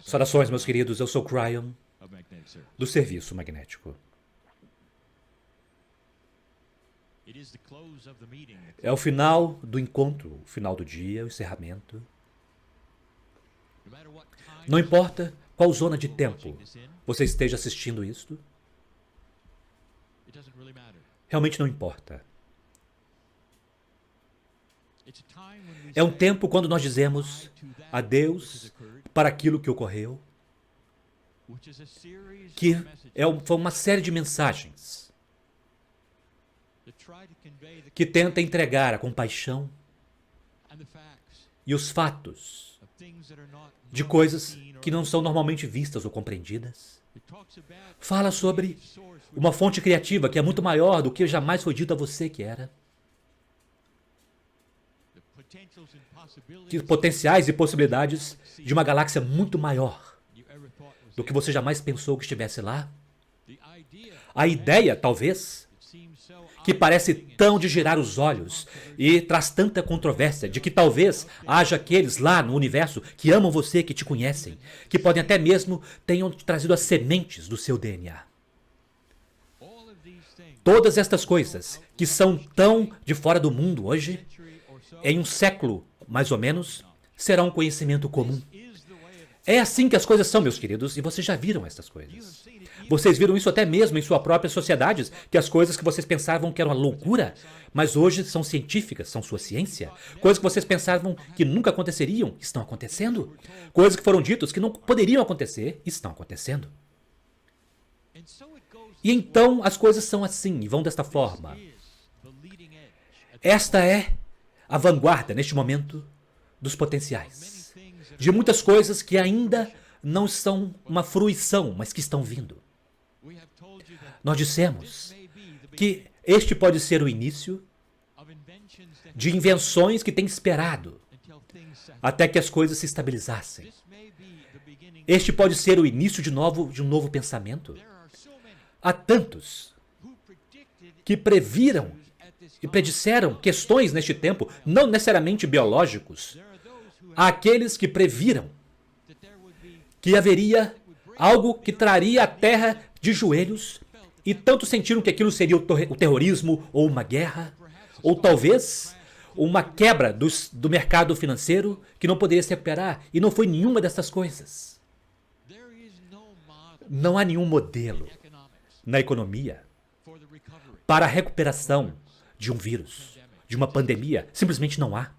Saudações, meus queridos, eu sou Cryon, do Serviço Magnético. É o final do encontro, o final do dia, o encerramento. Não importa qual zona de tempo você esteja assistindo isto, realmente não importa. É um tempo quando nós dizemos adeus para aquilo que ocorreu, que foi uma série de mensagens que tenta entregar a compaixão e os fatos de coisas que não são normalmente vistas ou compreendidas. Fala sobre uma fonte criativa que é muito maior do que jamais foi dito a você que era. Que potenciais e possibilidades de uma galáxia muito maior do que você jamais pensou que estivesse lá. A ideia, talvez, que parece tão de girar os olhos e traz tanta controvérsia, de que talvez haja aqueles lá no universo que amam você, que te conhecem, que podem até mesmo tenham trazido as sementes do seu DNA. Todas estas coisas que são tão de fora do mundo hoje, em um século, mais ou menos, será um conhecimento comum. É assim que as coisas são, meus queridos, e vocês já viram essas coisas. Vocês viram isso até mesmo em suas próprias sociedades, que as coisas que vocês pensavam que eram uma loucura, mas hoje são científicas, são sua ciência. Coisas que vocês pensavam que nunca aconteceriam, estão acontecendo. Coisas que foram ditas que não poderiam acontecer, estão acontecendo. E então as coisas são assim, e vão desta forma. Esta é a vanguarda, neste momento, dos potenciais. De muitas coisas que ainda não são uma fruição, mas que estão vindo. Nós dissemos que este pode ser o início de invenções que têm esperado até que as coisas se estabilizassem. Este pode ser o início de um novo pensamento. Há tantos que previram e predisseram questões neste tempo, não necessariamente biológicos. Há aqueles que previram que haveria algo que traria a Terra de joelhos e tanto sentiram que aquilo seria o terrorismo ou uma guerra, ou talvez uma quebra do mercado financeiro que não poderia se recuperar, e não foi nenhuma dessas coisas. Não há nenhum modelo na economia para a recuperação de um vírus, de uma pandemia. Simplesmente não há.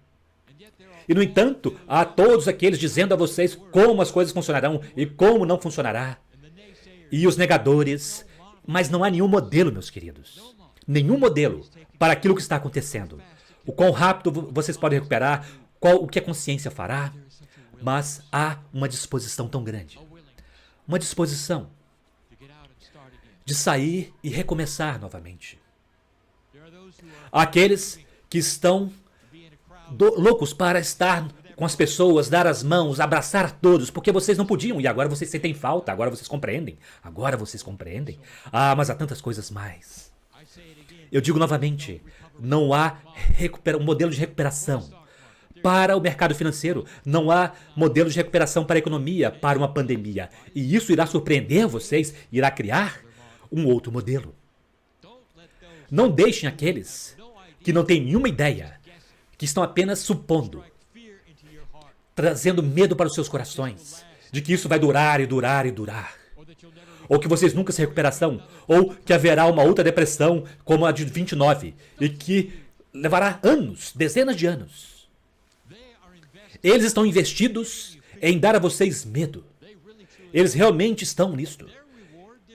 E, no entanto, há todos aqueles dizendo a vocês como as coisas funcionarão e como não funcionará. E os negadores. Mas não há nenhum modelo, meus queridos. Nenhum modelo para aquilo que está acontecendo. O quão rápido vocês podem recuperar, o que a consciência fará. Mas há uma disposição tão grande. Uma disposição de sair e recomeçar novamente. Há aqueles que estão loucos para estar com as pessoas, dar as mãos, abraçar todos, porque vocês não podiam e agora vocês sentem falta, agora vocês compreendem. Agora vocês compreendem. Ah, mas há tantas coisas mais. Eu digo novamente, não há um modelo de recuperação para o mercado financeiro, não há modelo de recuperação para a economia, para uma pandemia. E isso irá surpreender vocês, irá criar um outro modelo. Não deixem aqueles que não têm nenhuma ideia, que estão apenas supondo, trazendo medo para os seus corações, de que isso vai durar e durar e durar. Ou que vocês nunca se recuperarão, ou que haverá uma outra depressão como a de 29, e que levará anos, dezenas de anos. Eles estão investidos em dar a vocês medo. Eles realmente estão nisto.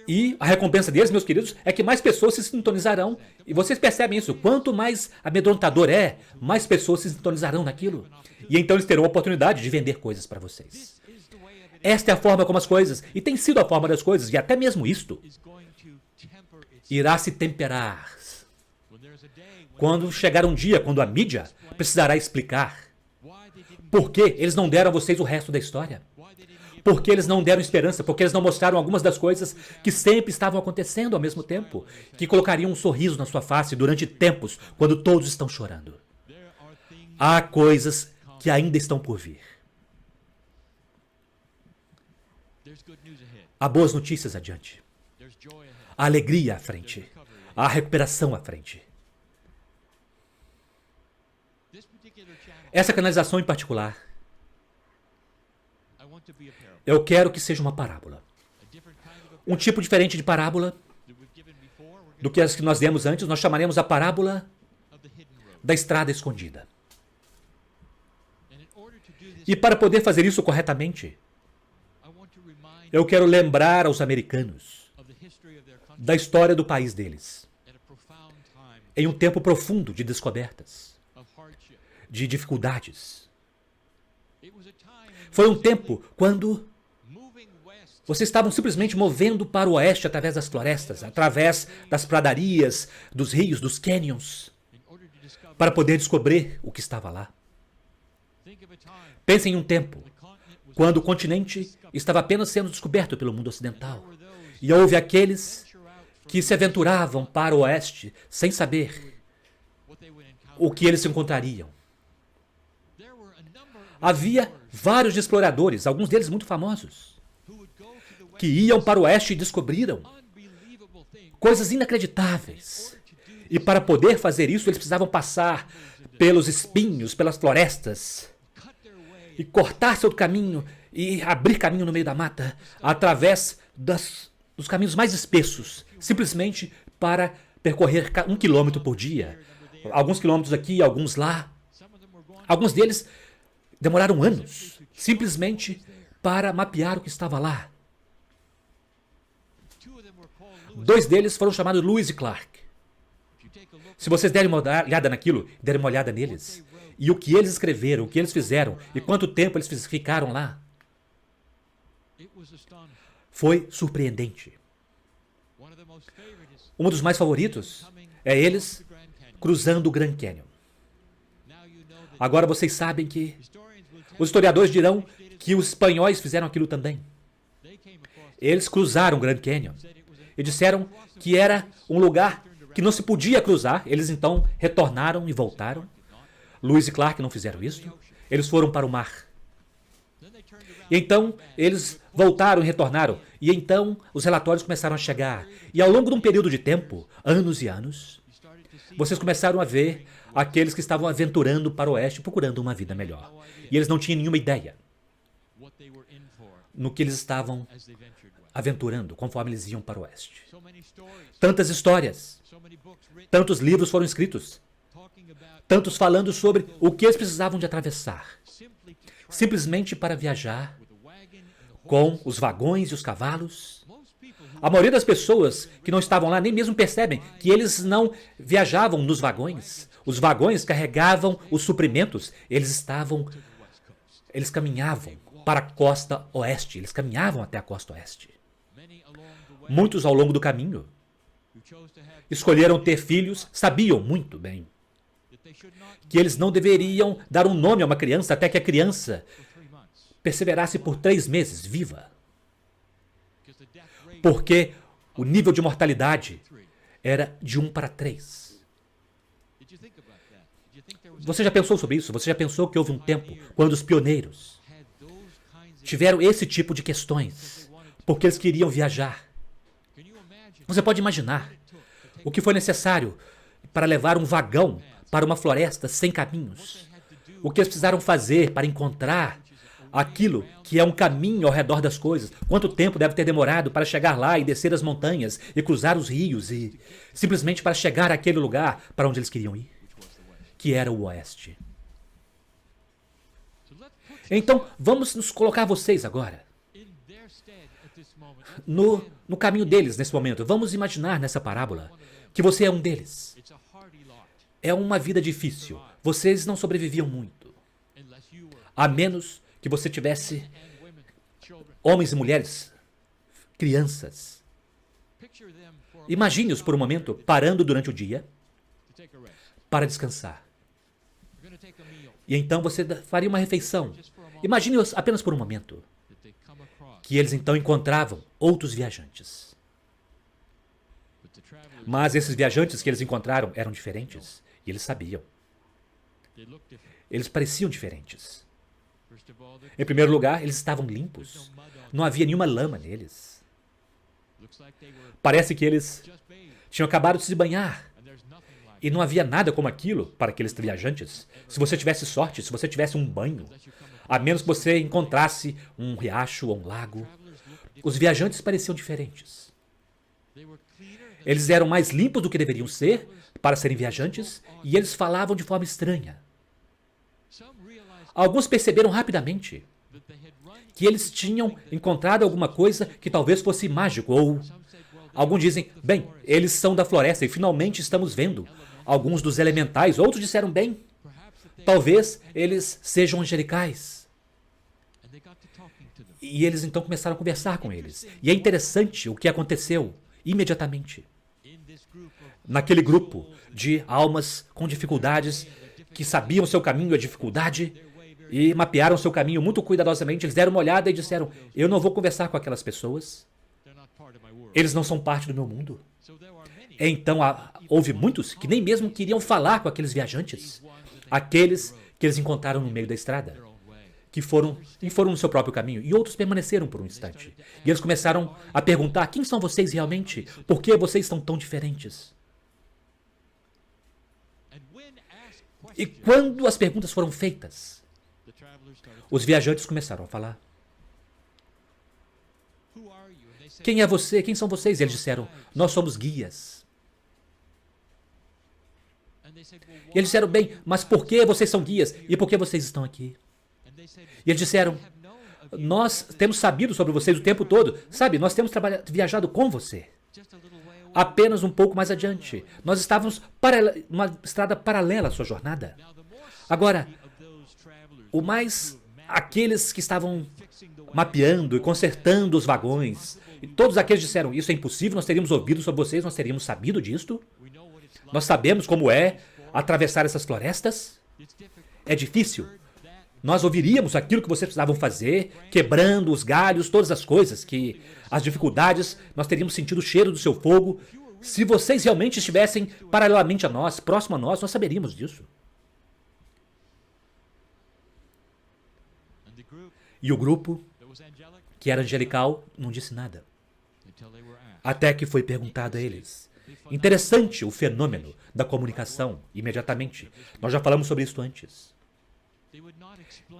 E a recompensa deles, meus queridos, é que mais pessoas se sintonizarão. E vocês percebem isso. Quanto mais amedrontador é, mais pessoas se sintonizarão naquilo. E então eles terão a oportunidade de vender coisas para vocês. Esta é a forma como as coisas, e tem sido a forma das coisas, e até mesmo isto irá se temperar. Quando chegar um dia, quando a mídia precisará explicar por que eles não deram a vocês o resto da história. Porque eles não deram esperança, porque eles não mostraram algumas das coisas que sempre estavam acontecendo ao mesmo tempo, que colocariam um sorriso na sua face durante tempos, quando todos estão chorando. Há coisas que ainda estão por vir. Há boas notícias adiante. Há alegria à frente. Há recuperação à frente. Essa canalização em particular, eu quero que seja uma parábola. Um tipo diferente de parábola do que as que nós demos antes, nós chamaremos a parábola da estrada escondida. E para poder fazer isso corretamente, eu quero lembrar aos americanos da história do país deles, em um tempo profundo de descobertas, de dificuldades. Foi um tempo quando vocês estavam simplesmente movendo para o oeste através das florestas, através das pradarias, dos rios, dos canyons, para poder descobrir o que estava lá. Pensem em um tempo quando o continente estava apenas sendo descoberto pelo mundo ocidental. E houve aqueles que se aventuravam para o oeste sem saber o que eles encontrariam. Havia vários exploradores, alguns deles muito famosos, que iam para o oeste e descobriram coisas inacreditáveis. E para poder fazer isso, eles precisavam passar pelos espinhos, pelas florestas, e cortar seu caminho e abrir caminho no meio da mata, através dos caminhos mais espessos, simplesmente para percorrer 1 quilômetro por dia. Alguns quilômetros aqui, alguns lá. Alguns deles demoraram anos, simplesmente para mapear o que estava lá. 2 deles foram chamados Lewis e Clark. Se vocês derem uma olhada naquilo, derem uma olhada neles, e o que eles escreveram, o que eles fizeram, e quanto tempo eles ficaram lá, foi surpreendente. Um dos mais favoritos é eles cruzando o Grand Canyon. Agora vocês sabem que os historiadores dirão que os espanhóis fizeram aquilo também. Eles cruzaram o Grand Canyon e disseram que era um lugar que não se podia cruzar. Eles então retornaram e voltaram. Lewis e Clark não fizeram isso. Eles foram para o mar. E então eles voltaram e retornaram. E então os relatórios começaram a chegar. E ao longo de um período de tempo, anos e anos, vocês começaram a ver aqueles que estavam aventurando para o oeste, procurando uma vida melhor. E eles não tinham nenhuma ideia no que eles estavam aventurando conforme eles iam para o oeste. Tantas histórias, tantos livros foram escritos, tantos falando sobre o que eles precisavam de atravessar, simplesmente para viajar com os vagões e os cavalos. A maioria das pessoas que não estavam lá nem mesmo percebem que eles não viajavam nos vagões. Os vagões carregavam os suprimentos. Eles caminhavam para a costa oeste. Eles caminhavam até a costa oeste. Muitos ao longo do caminho escolheram ter filhos, sabiam muito bem que eles não deveriam dar um nome a uma criança até que a criança perseverasse por 3 meses viva. Porque o nível de mortalidade era de 1 para 3. Você já pensou sobre isso? Você já pensou que houve um tempo quando os pioneiros tiveram esse tipo de questões porque eles queriam viajar? Você pode imaginar o que foi necessário para levar um vagão para uma floresta sem caminhos? O que eles precisaram fazer para encontrar aquilo que é um caminho ao redor das coisas? Quanto tempo deve ter demorado para chegar lá e descer as montanhas e cruzar os rios e simplesmente para chegar àquele lugar para onde eles queriam ir, que era o oeste. Então, vamos nos colocar vocês agora no caminho deles nesse momento. Vamos imaginar nessa parábola que você é um deles. É uma vida difícil. Vocês não sobreviviam muito, a menos que você tivesse homens e mulheres, crianças. Imagine-os por um momento parando durante o dia para descansar. E então você faria uma refeição. Imagine-os apenas por um momento que eles então encontravam outros viajantes. Mas esses viajantes que eles encontraram eram diferentes e eles sabiam. Eles pareciam diferentes. Em primeiro lugar, eles estavam limpos. Não havia nenhuma lama neles. Parece que eles tinham acabado de se banhar. E não havia nada como aquilo para aqueles viajantes. Se você tivesse sorte, se você tivesse um banho, a menos que você encontrasse um riacho ou um lago, os viajantes pareciam diferentes. Eles eram mais limpos do que deveriam ser para serem viajantes e eles falavam de forma estranha. Alguns perceberam rapidamente que eles tinham encontrado alguma coisa que talvez fosse mágico, ou alguns dizem, bem, eles são da floresta e finalmente estamos vendo alguns dos elementais. Outros disseram, bem, talvez eles sejam angelicais. E eles então começaram a conversar com eles. E é interessante o que aconteceu imediatamente. Naquele grupo de almas com dificuldades, que sabiam seu caminho, a dificuldade, e mapearam seu caminho muito cuidadosamente, eles deram uma olhada e disseram, eu não vou conversar com aquelas pessoas. Eles não são parte do meu mundo. Então houve muitos que nem mesmo queriam falar com aqueles viajantes, aqueles que eles encontraram no meio da estrada, que foram no seu próprio caminho, e outros permaneceram por um instante. E eles começaram a perguntar, quem são vocês realmente? Por que vocês estão tão diferentes? E quando as perguntas foram feitas, os viajantes começaram a falar. Quem é você? Quem são vocês? E eles disseram, nós somos guias. E eles disseram, bem, mas por que vocês são guias? E por que vocês estão aqui? E eles disseram, nós temos sabido sobre vocês o tempo todo. Sabe, nós temos viajado com você. Apenas um pouco mais adiante. Nós estávamos numa estrada paralela à sua jornada. Agora, aqueles que estavam mapeando e consertando os vagões, e todos aqueles disseram, isso é impossível, nós teríamos ouvido sobre vocês, nós teríamos sabido disto. Nós sabemos como é atravessar essas florestas. É difícil. Nós ouviríamos aquilo que vocês precisavam fazer, quebrando os galhos, todas as coisas, as dificuldades, nós teríamos sentido o cheiro do seu fogo. Se vocês realmente estivessem paralelamente a nós, próximo a nós saberíamos disso. E o grupo, que era angelical, não disse nada. Até que foi perguntado a eles. Interessante o fenômeno da comunicação, imediatamente. Nós já falamos sobre isso antes.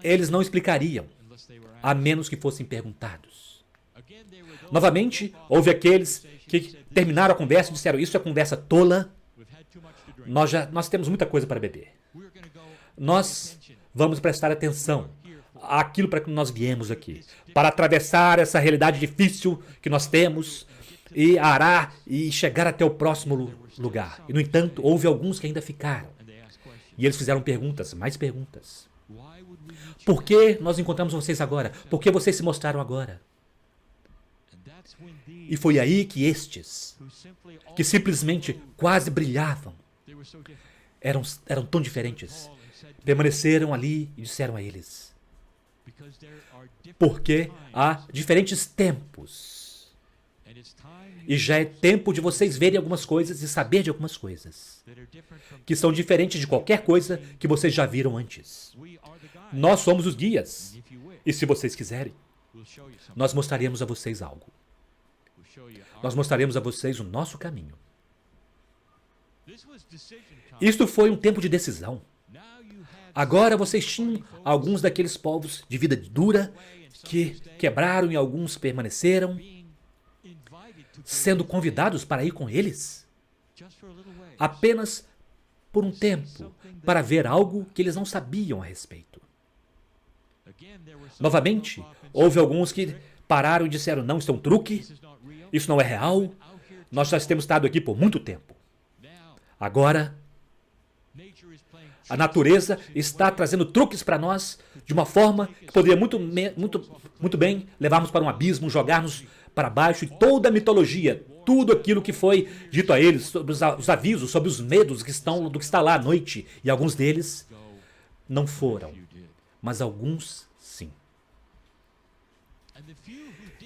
Eles não explicariam, a menos que fossem perguntados. Novamente, houve aqueles que terminaram a conversa e disseram, isso é conversa tola, nós temos muita coisa para beber. Nós vamos prestar atenção àquilo para que nós viemos aqui, para atravessar essa realidade difícil que nós temos e arar e chegar até o próximo lugar. E, no entanto, houve alguns que ainda ficaram. E eles fizeram perguntas, mais perguntas. Por que nós encontramos vocês agora? Por que vocês se mostraram agora? E foi aí que estes, que simplesmente quase brilhavam, eram tão diferentes, permaneceram ali e disseram a eles, porque há diferentes tempos, e já é tempo de vocês verem algumas coisas e saber de algumas coisas, que são diferentes de qualquer coisa que vocês já viram antes. Nós somos os guias, e se vocês quiserem, nós mostraremos a vocês algo. Nós mostraremos a vocês o nosso caminho. Isto foi um tempo de decisão. Agora vocês tinham alguns daqueles povos de vida dura que quebraram e alguns permaneceram, sendo convidados para ir com eles, apenas por um tempo, para ver algo que eles não sabiam a respeito. Novamente, houve alguns que pararam e disseram, não, isso é um truque, isso não é real, nós já temos estado aqui por muito tempo. Agora, a natureza está trazendo truques para nós de uma forma que poderia muito bem levarmos para um abismo, jogar-nos para baixo, e toda a mitologia, tudo aquilo que foi dito a eles, sobre os avisos, sobre os medos do que está lá à noite, e alguns deles não foram, mas alguns sim.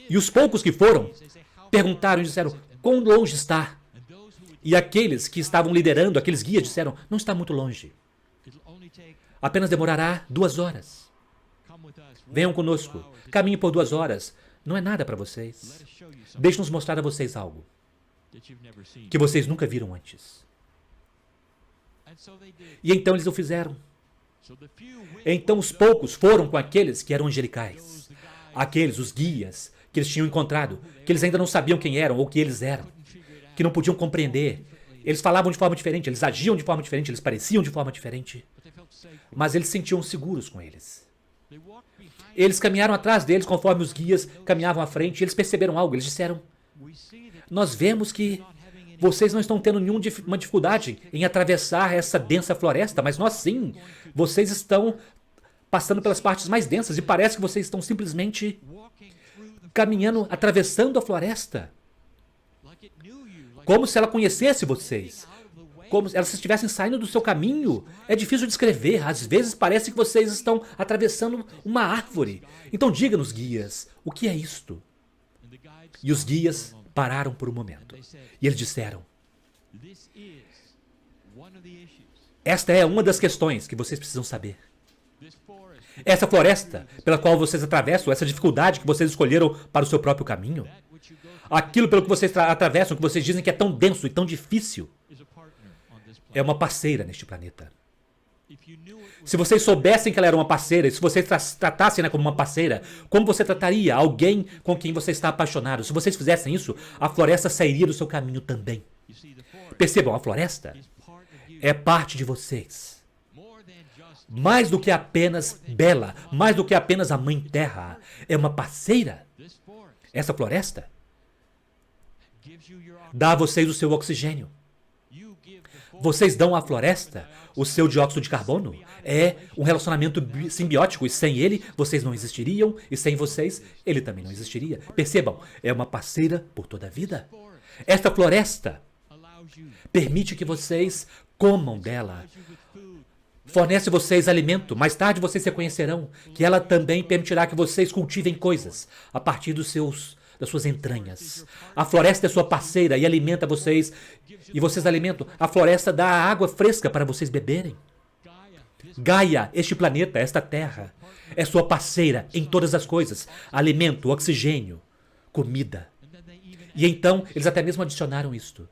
E os poucos que foram, perguntaram e disseram, quão longe está? E aqueles que estavam liderando, aqueles guias, disseram, não está muito longe. Apenas demorará 2 horas. Venham conosco. Caminhe por 2 horas. Não é nada para vocês. Deixe-nos mostrar a vocês algo que vocês nunca viram antes. E então eles o fizeram. Então os poucos foram com aqueles que eram angelicais. Aqueles, os guias, que eles tinham encontrado, que eles ainda não sabiam quem eram ou que eles eram, que não podiam compreender. Eles falavam de forma diferente, eles agiam de forma diferente, eles pareciam de forma diferente. Mas eles se sentiam seguros com eles. Eles caminharam atrás deles conforme os guias caminhavam à frente e eles perceberam algo. Eles disseram: nós vemos que vocês não estão tendo nenhuma dificuldade em atravessar essa densa floresta, mas nós sim. Vocês estão passando pelas partes mais densas e parece que vocês estão simplesmente caminhando, atravessando a floresta. Como se ela conhecesse vocês. Como se elas estivessem saindo do seu caminho. É difícil descrever. Às vezes parece que vocês estão atravessando uma árvore. Então diga-nos, guias, o que é isto? E os guias pararam por um momento. E eles disseram: esta é uma das questões que vocês precisam saber. Essa floresta pela qual vocês atravessam, essa dificuldade que vocês escolheram para o seu próprio caminho, aquilo pelo que vocês atravessam, que vocês dizem que é tão denso e tão difícil, é uma parceira neste planeta. Se vocês soubessem que ela era uma parceira, e se vocês tratassem ela como uma parceira, como você trataria alguém com quem você está apaixonado? Se vocês fizessem isso, a floresta sairia do seu caminho também. Percebam, a floresta é parte de vocês. Mais do que apenas bela, mais do que apenas a mãe terra, é uma parceira. Essa floresta dá a vocês o seu oxigênio. Vocês dão à floresta o seu dióxido de carbono. É um relacionamento simbiótico e sem ele, vocês não existiriam e sem vocês, ele também não existiria. Percebam, é uma parceira por toda a vida. Esta floresta permite que vocês comam dela. Fornece vocês alimento. Mais tarde vocês reconhecerão que ela também permitirá que vocês cultivem coisas a partir das suas entranhas. A floresta é sua parceira e alimenta vocês. E vocês alimentam. A floresta dá água fresca para vocês beberem. Gaia, este planeta, esta terra, é sua parceira em todas as coisas. Alimento, oxigênio, comida. E então eles até mesmo adicionaram isto.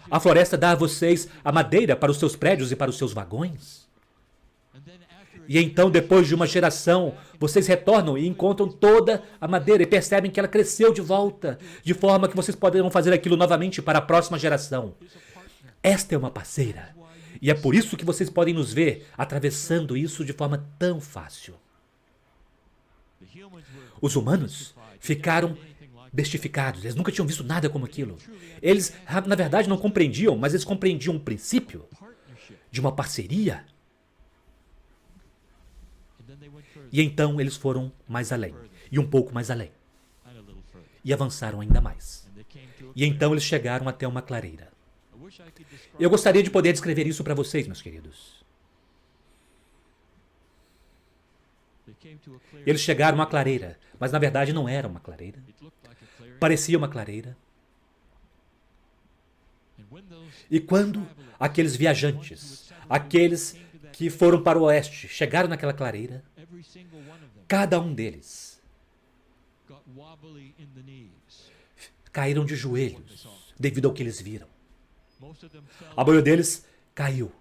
A floresta dá a vocês a madeira para os seus prédios e para os seus vagões. E então, depois de uma geração, vocês retornam e encontram toda a madeira e percebem que ela cresceu de volta, de forma que vocês poderão fazer aquilo novamente para a próxima geração. Esta é uma parceira. E é por isso que vocês podem nos ver atravessando isso de forma tão fácil. Os humanos ficaram bestificados, eles nunca tinham visto nada como aquilo. Eles, na verdade, não compreendiam, mas eles compreendiam o princípio de uma parceria. E então eles foram mais além, e um pouco mais além, e avançaram ainda mais. E então eles chegaram até uma clareira. Eu gostaria de poder descrever isso para vocês, meus queridos. Eles chegaram a uma clareira, mas na verdade não era uma clareira. Parecia uma clareira. E quando aqueles viajantes, aqueles que foram para o oeste, chegaram naquela clareira, cada um deles caíram de joelhos devido ao que eles viram. A maioria deles caiu.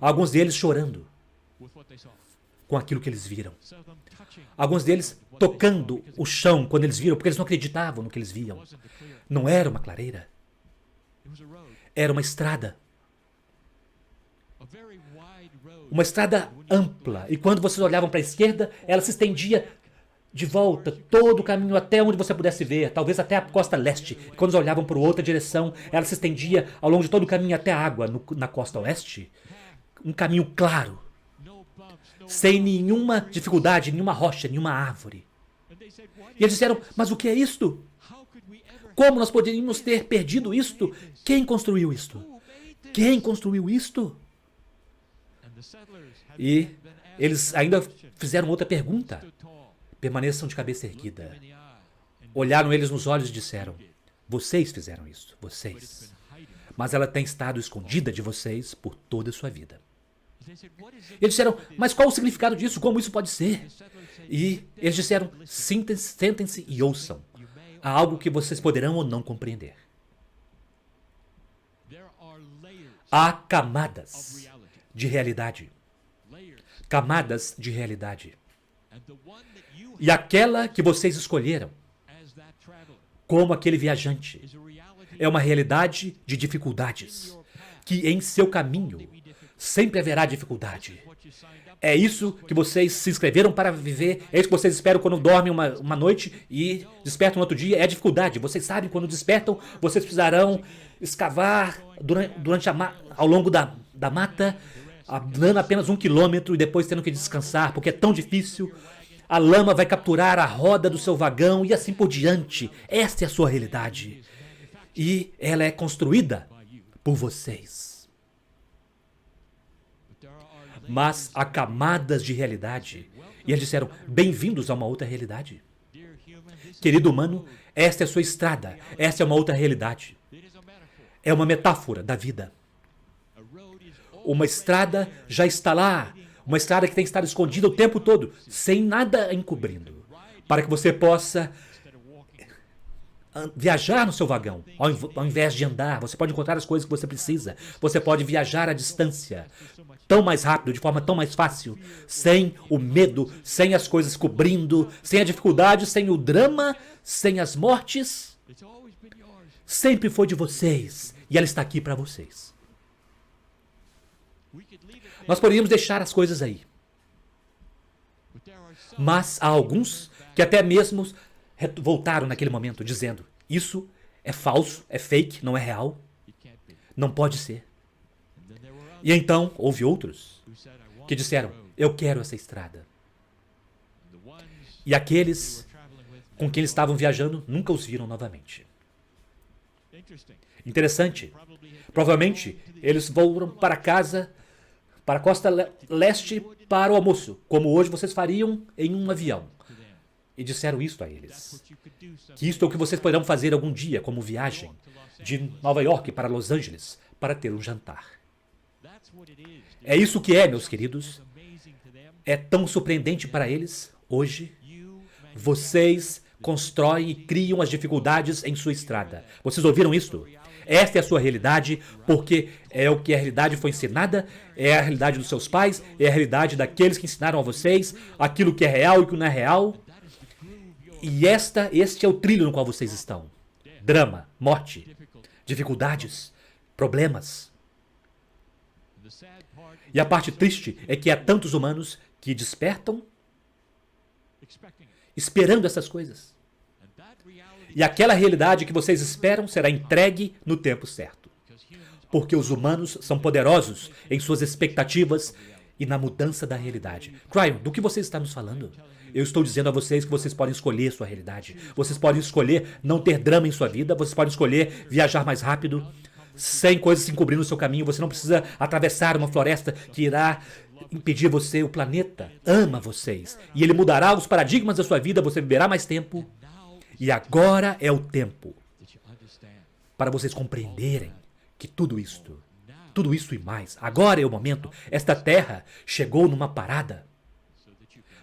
Alguns deles chorando com aquilo que eles viram. Alguns deles tocando o chão quando eles viram, porque eles não acreditavam no que eles viam. Não era uma clareira. Era uma estrada. Uma estrada ampla. E quando vocês olhavam para a esquerda, ela se estendia de volta, todo o caminho até onde você pudesse ver, talvez até a costa leste. E quando olhavam para outra direção, ela se estendia ao longo de todo o caminho até a água na costa oeste. Um caminho claro. Sem nenhuma dificuldade, nenhuma rocha, nenhuma árvore. E eles disseram, mas o que é isto? Como nós poderíamos ter perdido isto? Quem construiu isto? Quem construiu isto? E eles ainda fizeram outra pergunta. Permaneçam de cabeça erguida. Olharam eles nos olhos e disseram, vocês fizeram isso, vocês. Mas ela tem estado escondida de vocês por toda a sua vida. Eles disseram, mas qual o significado disso? Como isso pode ser? E eles disseram, sentem-se e ouçam. Há algo que vocês poderão ou não compreender. Há camadas de realidade. Camadas de realidade. E aquela que vocês escolheram, como aquele viajante, é uma realidade de dificuldades, que em seu caminho sempre haverá dificuldade. É isso que vocês se inscreveram para viver, é isso que vocês esperam quando dormem uma noite e despertam no outro dia, é dificuldade. Vocês sabem, quando despertam, vocês precisarão escavar ao longo da mata, andando apenas 1 quilômetro e depois tendo que descansar, porque é tão difícil. A lama vai capturar a roda do seu vagão e assim por diante. Esta é a sua realidade. E ela é construída por vocês. Mas há camadas de realidade. E eles disseram, bem-vindos a uma outra realidade. Querido humano, esta é a sua estrada. Esta é uma outra realidade. É uma metáfora da vida. Uma estrada já está lá. Uma estrada que tem que estar escondida o tempo todo, sem nada encobrindo. Para que você possa viajar no seu vagão. Ao invés de andar, você pode encontrar as coisas que você precisa. Você pode viajar à distância. Tão mais rápido, de forma tão mais fácil. Sem o medo, sem as coisas cobrindo, sem a dificuldade, sem o drama, sem as mortes. Sempre foi de vocês. E ela está aqui para vocês. Nós poderíamos deixar as coisas aí. Mas há alguns que até mesmo voltaram naquele momento, dizendo, isso é falso, é fake, não é real. Não pode ser. E então, houve outros que disseram, eu quero essa estrada. E aqueles com quem eles estavam viajando nunca os viram novamente. Interessante. Provavelmente, eles foram para casa, para a costa leste, para o almoço, como hoje vocês fariam em um avião. E disseram isto a eles. Que isto é o que vocês poderão fazer algum dia, como viagem de Nova York para Los Angeles, para ter um jantar. É isso que é, meus queridos. É tão surpreendente para eles, hoje. Vocês constroem e criam as dificuldades em sua estrada. Vocês ouviram isto? Esta é a sua realidade, porque é o que a realidade foi ensinada, é a realidade dos seus pais, é a realidade daqueles que ensinaram a vocês, aquilo que é real e o que não é real. E este é o trilho no qual vocês estão. Drama, morte, dificuldades, problemas. E a parte triste é que há tantos humanos que despertam esperando essas coisas. E aquela realidade que vocês esperam será entregue no tempo certo. Porque os humanos são poderosos em suas expectativas e na mudança da realidade. Cryon, do que você está nos falando? Eu estou dizendo a vocês que vocês podem escolher sua realidade. Vocês podem escolher não ter drama em sua vida. Vocês podem escolher viajar mais rápido, sem coisas se encobrir no seu caminho. Você não precisa atravessar uma floresta que irá impedir você. O planeta ama vocês. E ele mudará os paradigmas da sua vida. Você viverá mais tempo. E agora é o tempo para vocês compreenderem que tudo isso e mais, agora é o momento. Esta terra chegou numa parada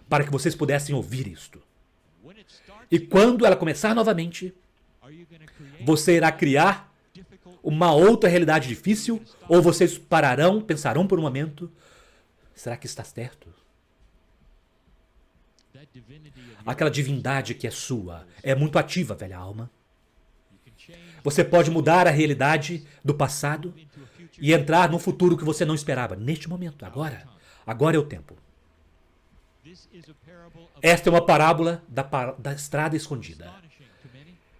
para que vocês pudessem ouvir isto. E quando ela começar novamente, você irá criar uma outra realidade difícil, ou vocês pararão, pensarão por um momento, será que está certo? Aquela divindade que é sua é muito ativa, velha alma. Você pode mudar a realidade do passado e entrar num futuro que você não esperava. Neste momento, agora. Agora é o tempo. Esta é uma parábola da estrada escondida.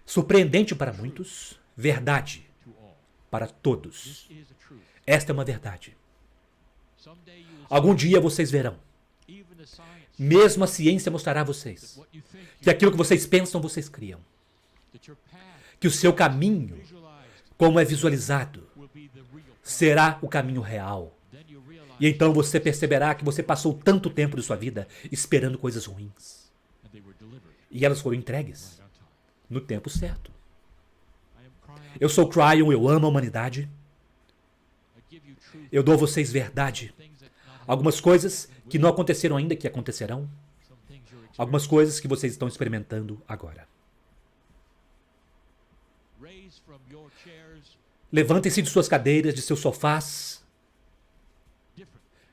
Surpreendente para muitos, verdade para todos. Esta é uma verdade. Algum dia vocês verão. Mesmo a ciência mostrará a vocês que aquilo que vocês pensam, vocês criam. Que o seu caminho, como é visualizado, será o caminho real. E então você perceberá que você passou tanto tempo de sua vida esperando coisas ruins. E elas foram entregues no tempo certo. Eu sou Cryon, eu amo a humanidade. Eu dou a vocês verdade. Algumas coisas que não aconteceram ainda que acontecerão. Algumas coisas que vocês estão experimentando agora. Levantem-se de suas cadeiras, de seus sofás,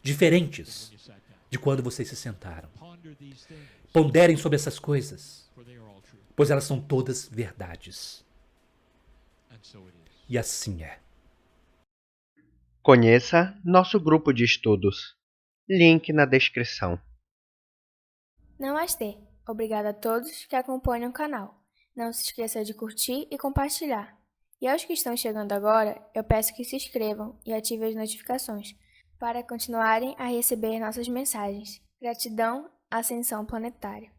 diferentes de quando vocês se sentaram. Ponderem sobre essas coisas, pois elas são todas verdades. E assim é. Conheça nosso grupo de estudos. Link na descrição. Namastê! Obrigada a todos que acompanham o canal. Não se esqueça de curtir e compartilhar. E aos que estão chegando agora, eu peço que se inscrevam e ativem as notificações para continuarem a receber nossas mensagens. Gratidão, Ascensão Planetária.